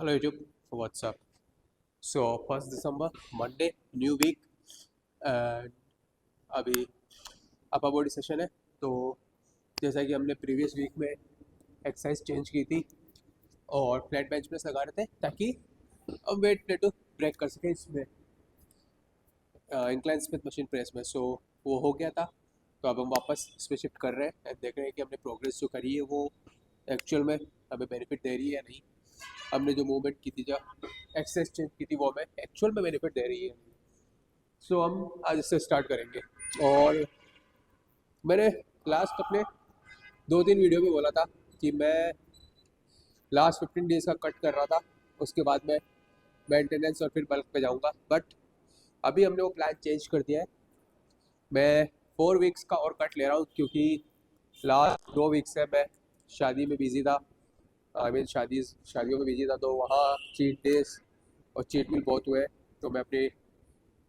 Hello YouTube, what's up? So 1 December, Monday, new week and अभी upper body session है। तो जैसा कि हमने प्रीवियस वीक में एक्सरसाइज चेंज की थी और फ्लैट बेंच प्रेस लगा रहे थे ताकि अब वेट प्लेटो ब्रेक कर सके इसमें इंक्लाइन स्मिथ मशीन प्रेस में। सो वो हो गया था, तो अब हम वापस इस पर शिफ्ट कर रहे हैं एंड देख रहे हैं कि हमने प्रोग्रेस जो करी है वो एक्चुअल में हमें बेनिफिट दे रही है या नहीं। हमने जो मूवमेंट की थी, जो एक्सरसाइज चेंज की थी, वो हमें एक्चुअल में बेनिफिट दे रही है। सो हम आज इससे स्टार्ट करेंगे। और मैंने लास्ट अपने 2-3 वीडियो में बोला था कि मैं लास्ट 15 डेज का कट कर रहा था, उसके बाद मैं मेंटेनेंस और फिर बल्क पे जाऊंगा। बट अभी हमने वो प्लान चेंज कर दिया है। मैं 4 वीक्स का और कट ले रहा हूँ क्योंकि लास्ट 2 वीक से मैं शादी में बिजी था। आई मीन शादियों में बिजी था, तो वहाँ चीट डेज और चीट मील बहुत हुए। तो मैं अपने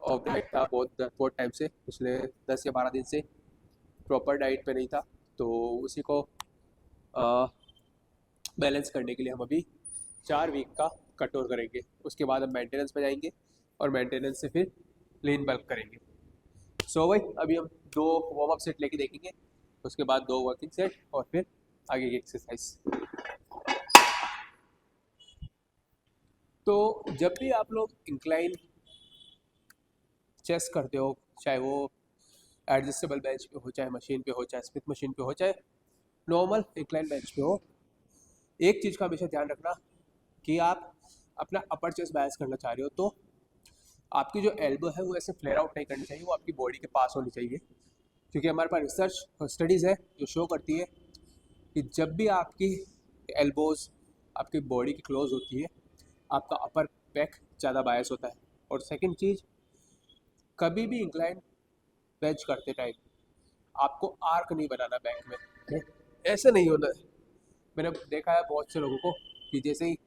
ऑफ डाइट था बहुत टाइम से, पिछले 10 या 12 दिन से प्रॉपर डाइट पे नहीं था। तो उसी को बैलेंस करने के लिए हम अभी 4 वीक का कट और करेंगे। उसके बाद हम मेंटेनेंस पे जाएंगे और मेंटेनेंस से फिर लीन बल्क करेंगे। सो भाई अभी हम 2 वार्म अप सेट लेके देखेंगे, उसके बाद 2 वर्किंग सेट और फिर आगे की एक्सरसाइज। तो जब भी आप लोग इंक्लाइन चेस्ट करते हो, चाहे वो एडजस्टेबल बेंच पे हो, चाहे मशीन पे हो, चाहे स्मिथ मशीन पे हो, चाहे नॉर्मल इंक्लाइन बेंच पे हो, एक चीज़ का हमेशा ध्यान रखना कि आप अपना अपर चेस्ट बैलेंस करना चाह रहे हो तो आपकी जो एल्बो है वो ऐसे फ्लेयर आउट नहीं करनी चाहिए, वो आपकी बॉडी के पास होनी चाहिए। क्योंकि हमारे पास रिसर्च और स्टडीज़ है जो शो करती है कि जब भी आपकी एल्बोज आपकी बॉडी की क्लोज होती है, आपका अपर बैक ज़्यादा बायस होता है। और सेकंड चीज़, कभी भी इंक्लाइन बेंच करते टाइम आपको आर्क नहीं बनाना बैक में, okay? ऐसे नहीं होना है। मैंने देखा है बहुत से लोगों को कि जैसे ही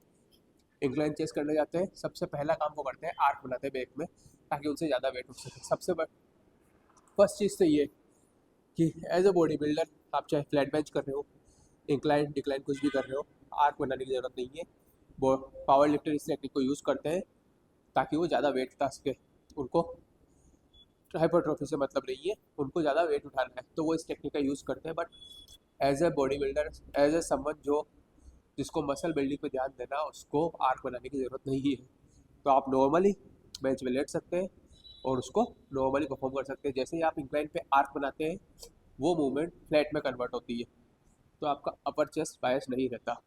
इंक्लाइन चेस करने जाते हैं, सबसे पहला काम वो करते हैं आर्क बनाते हैं बैक में, ताकि उनसे ज़्यादा वेट उठ सके। फर्स्ट चीज़ तो ये कि एज अ बॉडी बिल्डर आप चाहे फ्लैट बेंच कर रहे हो, इंक्लाइन डिक्लाइन कुछ भी कर रहे हो, आर्क बनाने की ज़रूरत नहीं है। वो पावर लिफ्टर इस टेक्निक को यूज़ करते हैं ताकि वो ज़्यादा वेट उठा सके। उनको हाइपरट्रॉफी से मतलब नहीं है, उनको ज़्यादा वेट उठाना है तो वो इस टेक्निक का यूज़ करते हैं। But as a body builder, as a someone जो जिसको मसल बिल्डिंग पे ध्यान देना, उसको आर्क बनाने की ज़रूरत नहीं है। तो आप नॉर्मली बेंच में लेट सकते हैं और उसको नॉर्मली परफॉर्म कर सकते हैं। जैसे ही आप इंक्लाइन पे आर्क बनाते हैं, वो मूवमेंट फ्लैट में कन्वर्ट होती है, तो आपका अपर चेस्ट बायस नहीं रहता।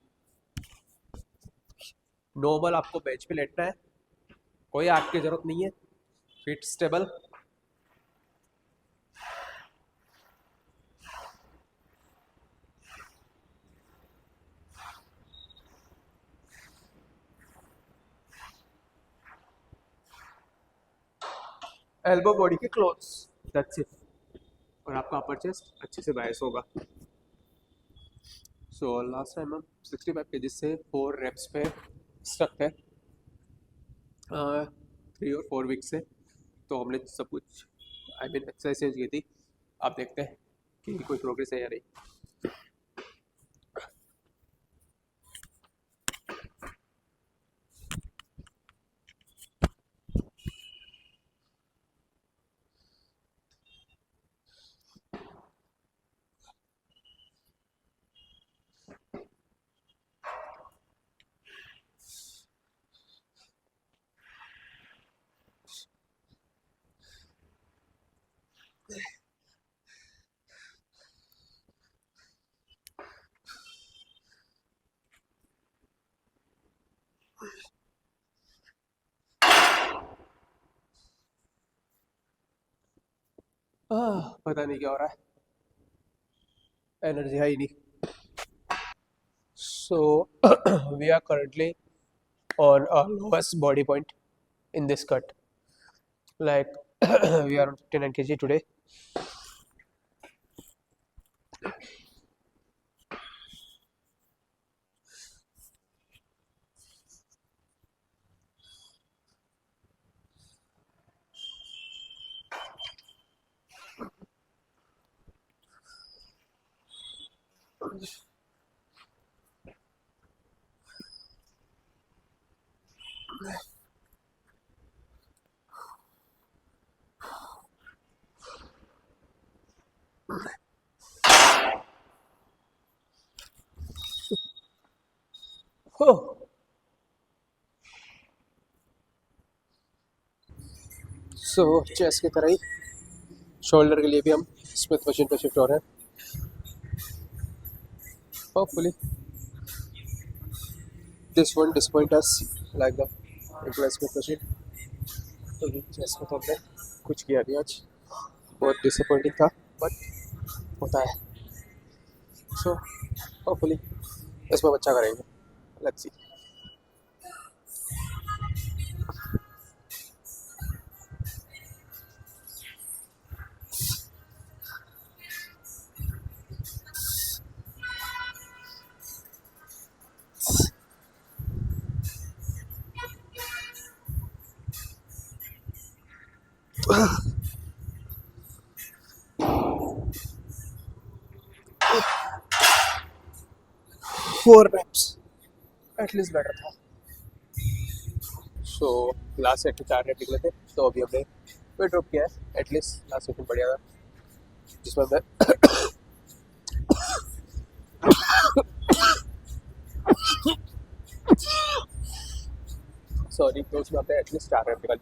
नॉर्मल आपको बेंच पे लेटना है, कोई आर्क की ज़रूरत नहीं है, फिट स्टेबल। एल्बो बॉडी के क्लोज, दैट्स इट। और आपका अपर चेस्ट अच्छे से बायस होगा। सो लास्ट टाइम हम 65 kg से 4 reps पे स्टक थे 3 और 4 वीक से। तो हमने सब कुछ आई मीन एक्सरसाइज चेंज की थी। आप देखते हैं कि कोई प्रोग्रेस है या नहीं। पता नहीं क्या हो रहा है, एनर्जी है ही नहीं। So we are currently on our lowest body point in this cut. Like we are on 59 kg today. हो सो चेस्ट की तरह ही शोल्डर के लिए भी हम स्मिथ मशीन पर शिफ्ट हो रहे हैं। Hopefully this one disappoint us like the incline Smith machine. तो चेस्ट में तो हमने कुछ किया नहीं आज, बहुत डिसअपॉइंटिंग था, बट होता है। सो होपफुली इसमें अच्छा करेंगे, let's see. Four reps at least better था। सो लास्ट सेट में 4 रेप निकले थे, तो अभी हमने वेट ड्रॉप किया है। एटलीस्ट लास्ट सेशन बढ़िया था, जिसमें मैं सॉरी, तो उसमें हमने एटलीस्ट 4 रेप निकाली।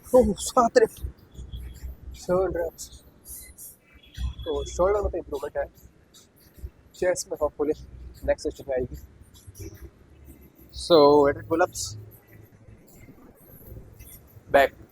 ओह 7 रेप 7 reps। तो शोल्डर में तो इम्प्रूवमेंट है, चेस्ट में होपफुली नेक्स्ट सेशन में आएगी। सो वेट पुल अप्स बैक।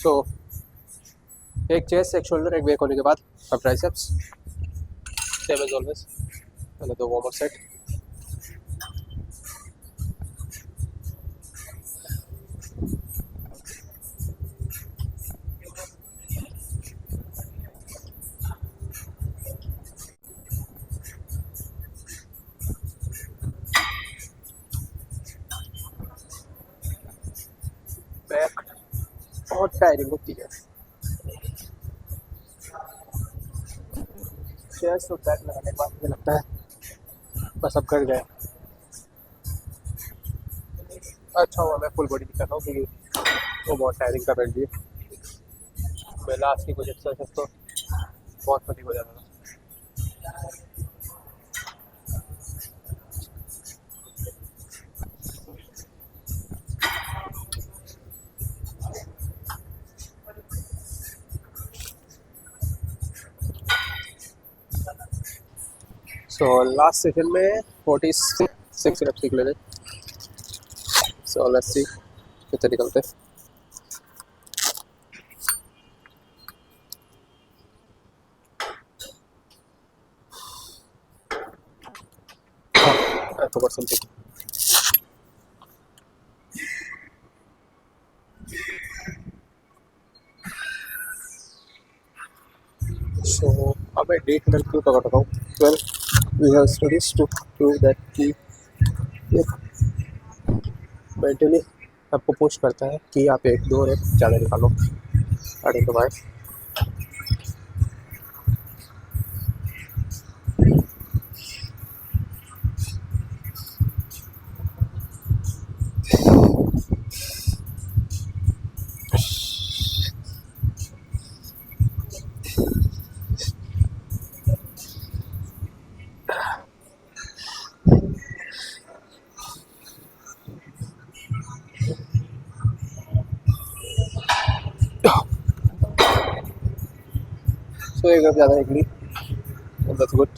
सो एक चेस्ट, एक शोल्डर, एक बैक होने के बाद अब ट्राइसेप्स, सेम एज ऑलवेज। पहले तो वार्म अप सेट, बैक बहुत टायरिंग होती है। चेस्ट और बैक लगाने के बाद मुझे लगता है बस अब कर गए। अच्छा हुआ मैं फुल बॉडी कर रहा हूँ, क्योंकि वो बहुत टायरिंग कर रही है। मैं लास्ट की कुछ एक्सरसाइज तो बहुत फटीग हो जाता था। सो लास्ट सेशन में 46 रेप्स निकले थे। सो लेट्स सी कितने निकलते। I forgot something. सो अब मैं डेट में क्यों पकड़ रहा हूँ 12 we have studies to prove that कि ये मेंटली आपको पुश करता है कि आप एक दो रेप ज़्यादा निकालो। I don't know why. So एक रेप ज़्यादा निकली, दैट्स गुड।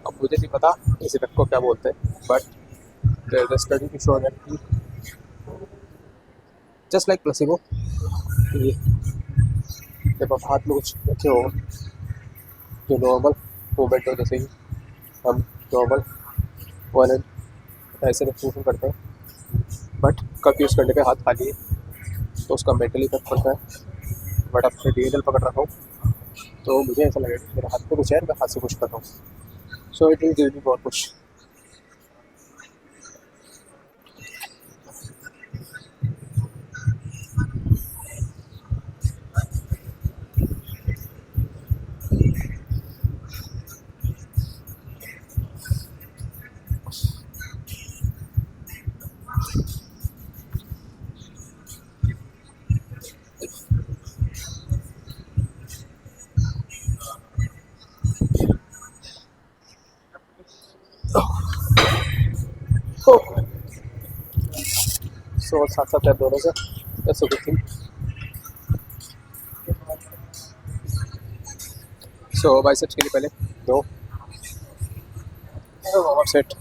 अब मुझे नहीं पता इस इफेक्ट को क्या बोलते हैं, but there is a study to show that just like placebo, ये जब आप हाथ में कुछ रखे हो जो नॉर्मल मूवमेंट हो, जैसे ही हम नॉर्मल वन एंड ऐसे रिफ्लेक्शन करते हैं, बट कप यूज़ करने पे हाथ खाली है तो उसका मेंटली इफेक्ट पड़ता है। बट अब मैं डीएनएल पकड़ रखा हूँ तो मुझे ऐसा लगेगा कि मेरे हाथ में कुछ है, मैं हाथ से पुश कर रहा हूँ, so it will give me more push. So साथ साथ है दोनों से, that's a good thing. So biceps के लिए पहले दो warm up set.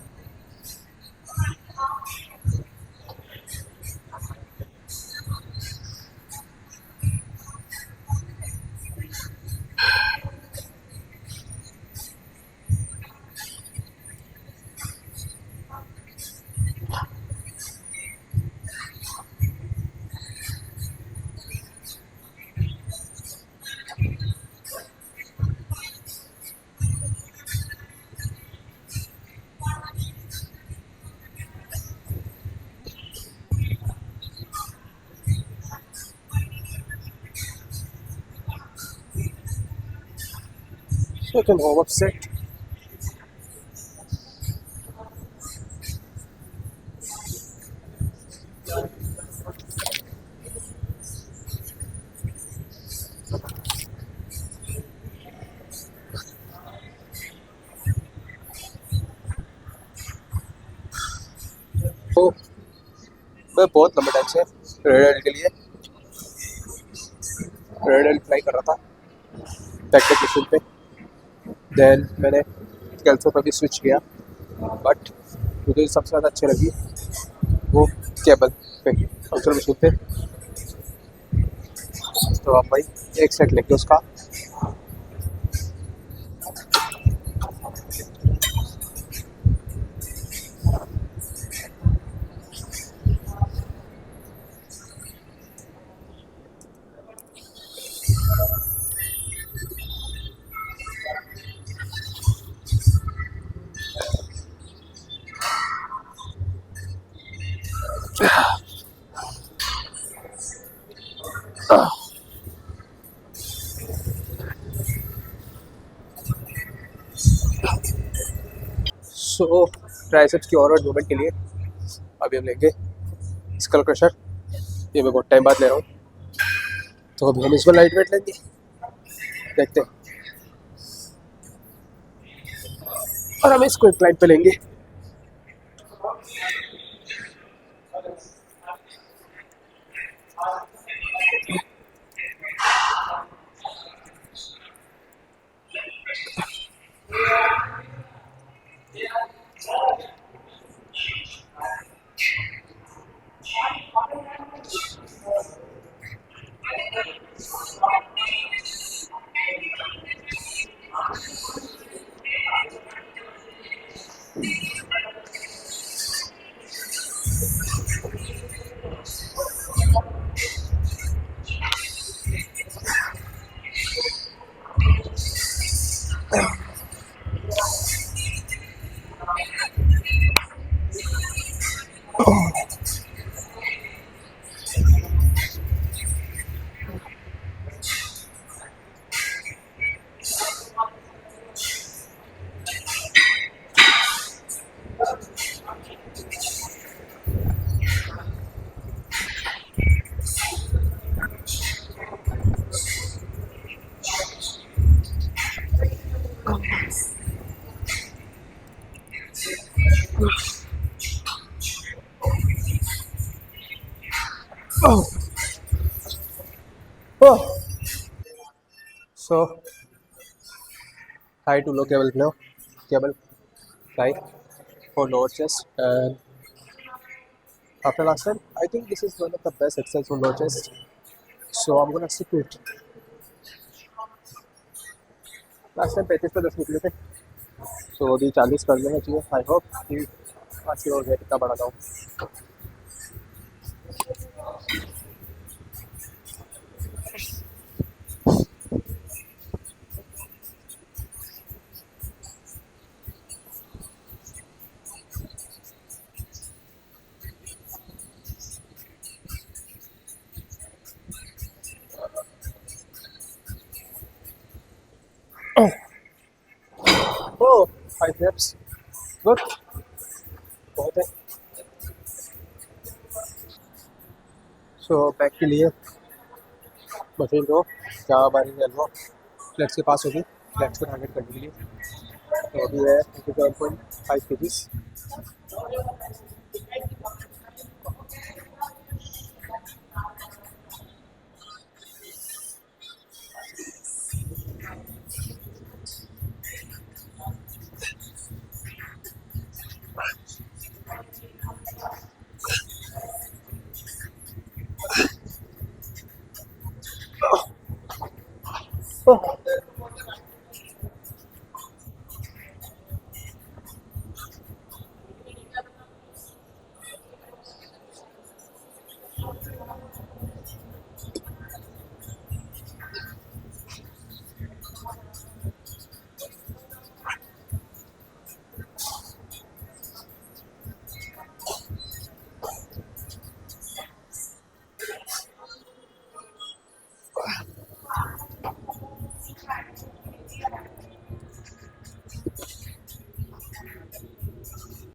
Second warm up set. तो मैं बहुत लंबे टाइम से रेड एल के लिए रेड एल ट्राई कर रहा था बैक डेक मशीन पे, देन मैंने कैल्सो पर भी स्विच किया, बट मुझे सबसे ज़्यादा अच्छी लगी वो केबल पे फंक्शनल मशीन पे। तो आप भाई एक सेट लेके उसका सो ट्राइसेप्स की और मूवमेंट के लिए अभी हम लेंगे स्कल क्रशर। ये मैं बहुत टाइम बाद ले रहा हूँ, तो अभी हम इसमें लाइट वेट लेंगे, देखते हैं। और हम इसको एक लाइन पे लेंगे। Oh, so high to low cable tie for lower chest. And after last time, I think this is one of the best exercise for lower chest. So I'm gonna stick to it. Last time 35 पे 10 निकले थे, तो अभी 40 कर लेना चाहिए। I hope कि आज की वेट इतना बढ़ाता हूँ। ओह 5 reps गुड, बहुत है। सो बैक के लिए मशीन को जहाँ बारी एल्बो फ्लेक्स के पास होगी, फ्लेक्स को टारगेट करने के लिए। तो अभी है 57.5 kgs।